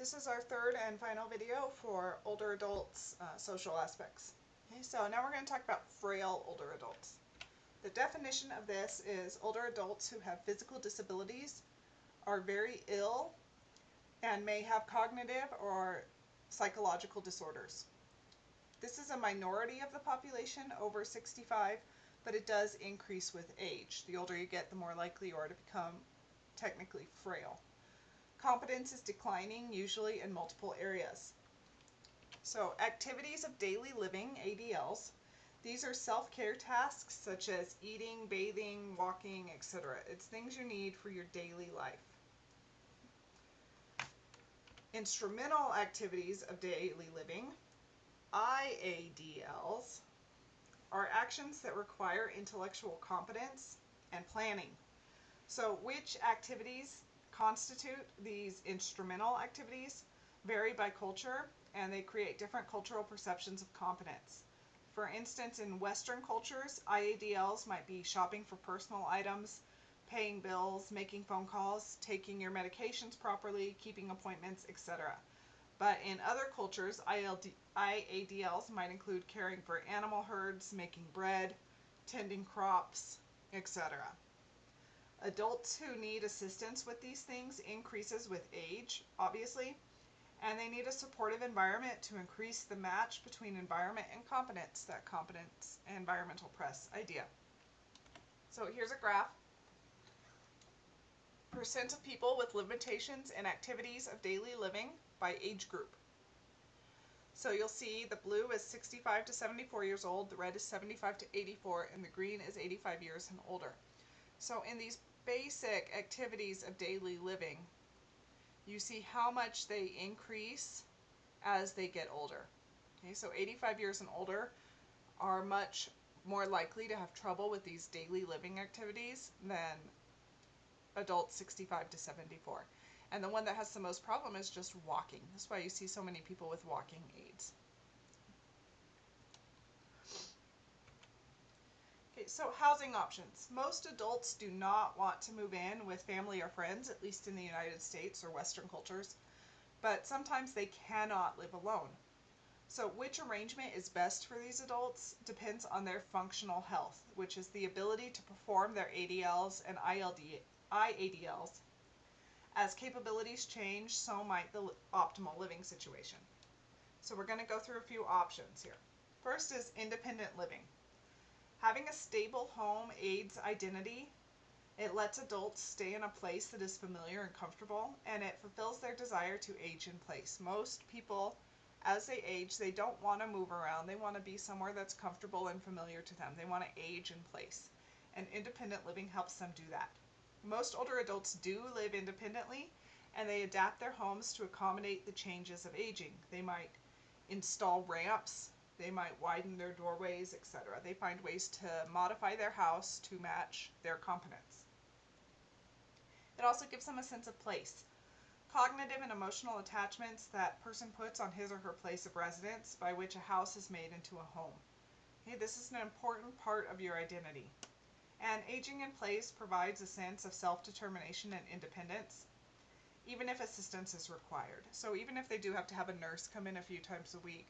This is our third and final video for older adults' social aspects. Okay, so now we're going to talk about frail older adults. The definition of this is older adults who have physical disabilities, are very ill, and may have cognitive or psychological disorders. This is a minority of the population over 65, but it does increase with age. The older you get, the more likely you are to become technically frail. Competence is declining, usually in multiple areas. So activities of daily living, ADLs, these are self-care tasks such as eating, bathing, walking, etc. It's things you need for your daily life. Instrumental activities of daily living, IADLs, are actions that require intellectual competence and planning. So which activities constitute these instrumental activities vary by culture, and they create different cultural perceptions of competence. For instance, in Western cultures, IADLs might be shopping for personal items, paying bills, making phone calls, taking your medications properly, keeping appointments, etc. But in other cultures, IADLs might include caring for animal herds, making bread, tending crops, etc. Adults who need assistance with these things increases with age, obviously, and they need a supportive environment to increase the match between environment and competence, that competence environmental press idea. So here's a graph. Percent of people with limitations in activities of daily living by age group. So you'll see the blue is 65 to 74 years old, the red is 75 to 84, and the green is 85 years and older. So in these basic activities of daily living, you see how much they increase as they get older. Okay, so 85 years and older are much more likely to have trouble with these daily living activities than adults 65 to 74. And the one that has the most problem is just walking. That's why you see so many people with walking aids. Okay, so housing options. Most adults do not want to move in with family or friends, at least in the United States or Western cultures, but sometimes they cannot live alone. So which arrangement is best for these adults depends on their functional health, which is the ability to perform their ADLs and IADLs. As capabilities change, so might the optimal living situation. So we're going to go through a few options here. First is independent living. Having a stable home aids identity. It lets adults stay in a place that is familiar and comfortable, and it fulfills their desire to age in place. Most people, as they age, they don't want to move around. They want to be somewhere that's comfortable and familiar to them. They want to age in place, and independent living helps them do that. Most older adults do live independently, and they adapt their homes to accommodate the changes of aging. They might install ramps, they might widen their doorways, etc. They find ways to modify their house to match their competence. It also gives them a sense of place. Cognitive and emotional attachments that person puts on his or her place of residence, by which a house is made into a home. Okay, this is an important part of your identity. And aging in place provides a sense of self-determination and independence, even if assistance is required. So even if they do have to have a nurse come in a few times a week,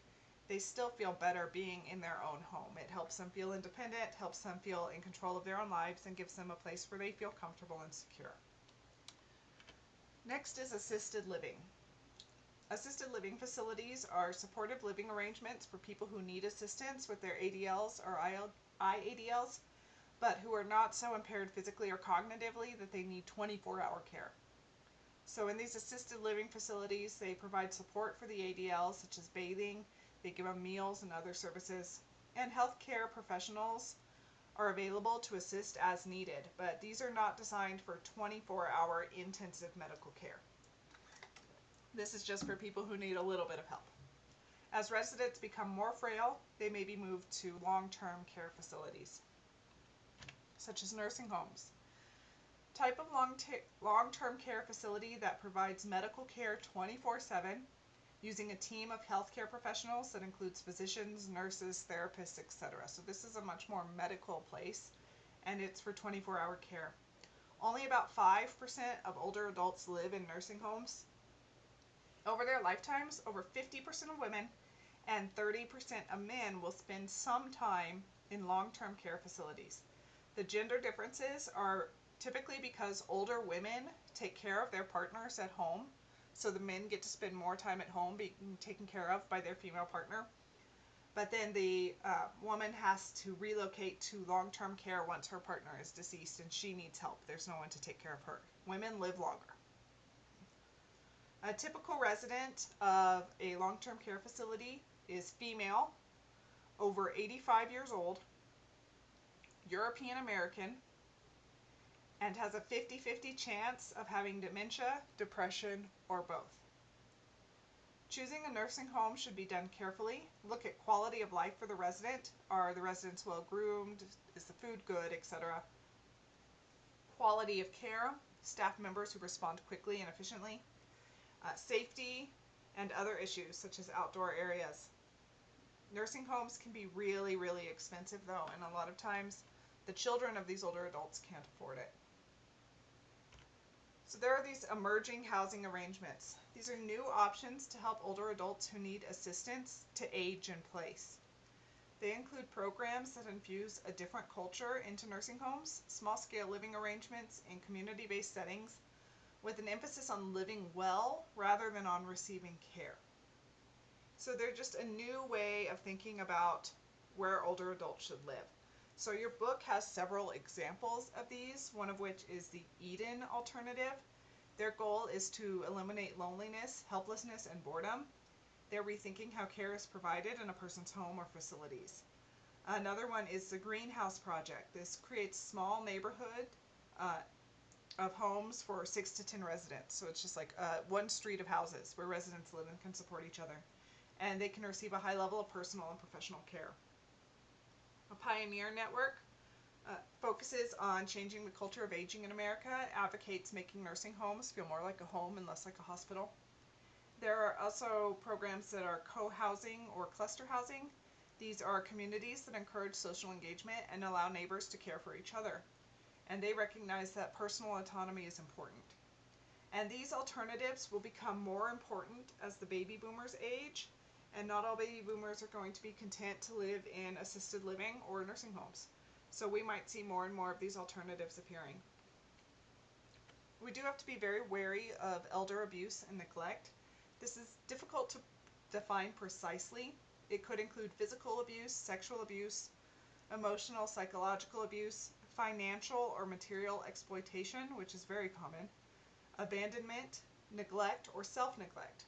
they still feel better being in their own home. It helps them feel independent, helps them feel in control of their own lives, and gives them a place where they feel comfortable and secure. Next is assisted living. Assisted living facilities are supportive living arrangements for people who need assistance with their ADLs or IADLs, but who are not so impaired physically or cognitively that they need 24-hour care. So in these assisted living facilities, they provide support for the ADLs, such as bathing, they give them meals and other services, and healthcare professionals are available to assist as needed, but these are not designed for 24-hour intensive medical care. This is just for people who need a little bit of help. As residents become more frail, they may be moved to long-term care facilities, such as nursing homes. Type of long-term care facility that provides medical care 24/7 using a team of healthcare professionals that includes physicians, nurses, therapists, etc. So this is a much more medical place, and it's for 24-hour care. Only about 5% of older adults live in nursing homes, Over their lifetimes, over 50% of women and 30% of men will spend some time in long-term care facilities. The gender differences are typically because older women take care of their partners at home, so the men get to spend more time at home being taken care of by their female partner. But then the woman has to relocate to long-term care once her partner is deceased and she needs help. There's no one to take care of her. Women live longer. A typical resident of a long-term care facility is female, over 85 years old, European American, and has a 50-50 chance of having dementia, depression, or both. Choosing a nursing home should be done carefully. Look at quality of life for the resident. Are the residents well groomed? Is the food good, etc.? Quality of care, staff members who respond quickly and efficiently. Safety and other issues such as outdoor areas. Nursing homes can be really, really expensive though, and a lot of times the children of these older adults can't afford it. So there are these emerging housing arrangements. These are new options to help older adults who need assistance to age in place. They include programs that infuse a different culture into nursing homes, small-scale living arrangements in community-based settings, with an emphasis on living well rather than on receiving care. So they're just a new way of thinking about where older adults should live. So your book has several examples of these, one of which is the Eden alternative. Their goal is to eliminate loneliness, helplessness, and boredom. They're rethinking how care is provided in a person's home or facilities. Another one is the Greenhouse Project. This creates small neighborhood of homes for 6 to 10 residents. So it's just like one street of houses where residents live and can support each other. And they can receive a high level of personal and professional care. A Pioneer Network focuses on changing the culture of aging in America, advocates making nursing homes feel more like a home and less like a hospital. There are also programs that are co-housing or cluster housing. These are communities that encourage social engagement and allow neighbors to care for each other. And they recognize that personal autonomy is important. And these alternatives will become more important as the baby boomers age, and not all baby boomers are going to be content to live in assisted living or nursing homes. So we might see more and more of these alternatives appearing. We do have to be very wary of elder abuse and neglect. This is difficult to define precisely. It could include physical abuse, sexual abuse, emotional, psychological abuse, financial or material exploitation, which is very common, abandonment, neglect, or self-neglect.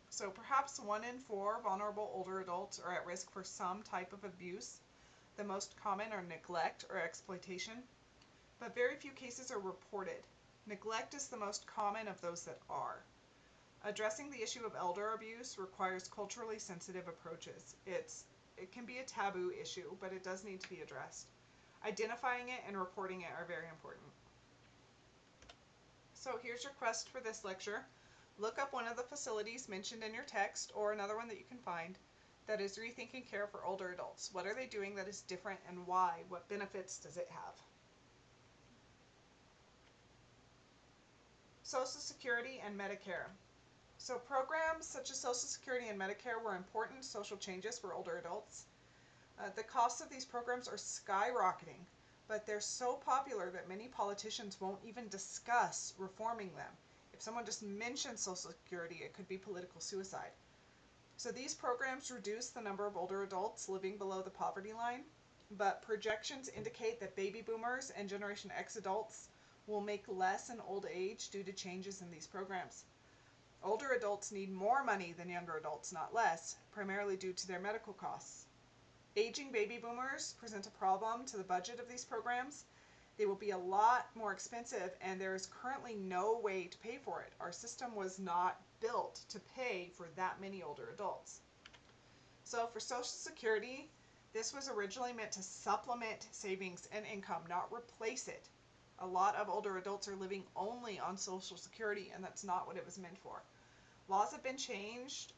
So perhaps 1 in 4 vulnerable older adults are at risk for some type of abuse. The most common are neglect or exploitation, but very few cases are reported. Neglect is the most common of those that are. Addressing the issue of elder abuse requires culturally sensitive approaches. It can be a taboo issue, but it does need to be addressed. Identifying it and reporting it are very important. So here's your quest for this lecture. Look up one of the facilities mentioned in your text or another one that you can find that is rethinking care for older adults. What are they doing that is different and why? What benefits does it have? Social Security and Medicare. So programs such as Social Security and Medicare were important social changes for older adults. The costs of these programs are skyrocketing, but they're so popular that many politicians won't even discuss reforming them. If someone just mentions Social Security, it could be political suicide. So these programs reduce the number of older adults living below the poverty line, but projections indicate that baby boomers and Generation X adults will make less in old age due to changes in these programs. Older adults need more money than younger adults, not less, primarily due to their medical costs. Aging baby boomers present a problem to the budget of these programs. They will be a lot more expensive, and there is currently no way to pay for it. Our system was not built to pay for that many older adults. So for Social Security, this was originally meant to supplement savings and income, not replace it. A lot of older adults are living only on Social Security, and that's not what it was meant for. Laws have been changed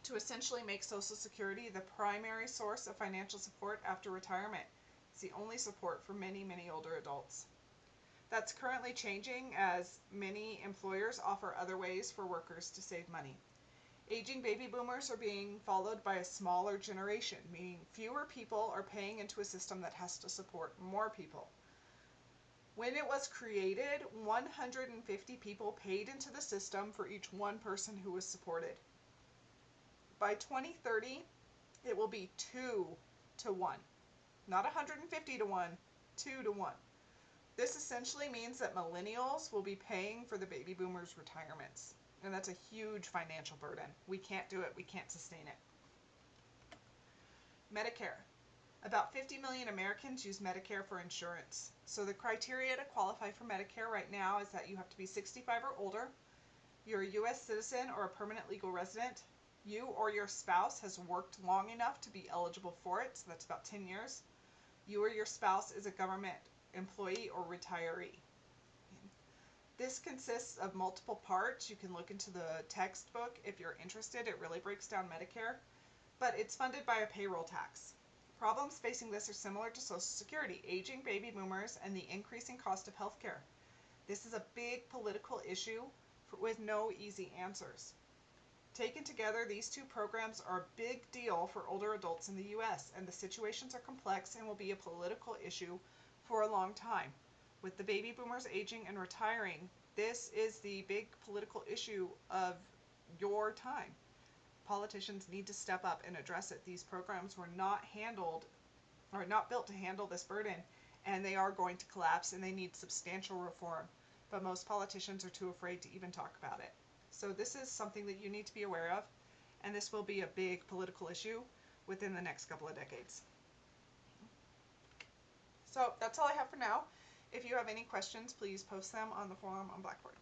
to essentially make Social Security the primary source of financial support after retirement. It's the only support for many, many older adults. That's currently changing as many employers offer other ways for workers to save money. Aging baby boomers are being followed by a smaller generation, meaning fewer people are paying into a system that has to support more people. When it was created, 150 people paid into the system for each one person who was supported. By 2030, it will be 2 to 1. Not 150 to 1, 2 to 1. This essentially means that millennials will be paying for the baby boomers' retirements. And that's a huge financial burden. We can't do it. We can't sustain it. Medicare. About 50 million Americans use Medicare for insurance. So the criteria to qualify for Medicare right now is that you have to be 65 or older, you're a U.S. citizen or a permanent legal resident, you or your spouse has worked long enough to be eligible for it, so that's about 10 years, you or your spouse is a government employee or retiree. This consists of multiple parts. You can look into the textbook if you're interested. It really breaks down Medicare, but it's funded by a payroll tax. Problems facing this are similar to Social Security, aging baby boomers, and the increasing cost of healthcare. This is a big political issue with no easy answers. Taken together, these two programs are a big deal for older adults in the U.S., and the situations are complex and will be a political issue for a long time. With the baby boomers aging and retiring, this is the big political issue of your time. Politicians need to step up and address it. These programs were not built to handle this burden, and they are going to collapse, and they need substantial reform. But most politicians are too afraid to even talk about it. So this is something that you need to be aware of, and this will be a big political issue within the next couple of decades. So that's all I have for now. If you have any questions, please post them on the forum on Blackboard.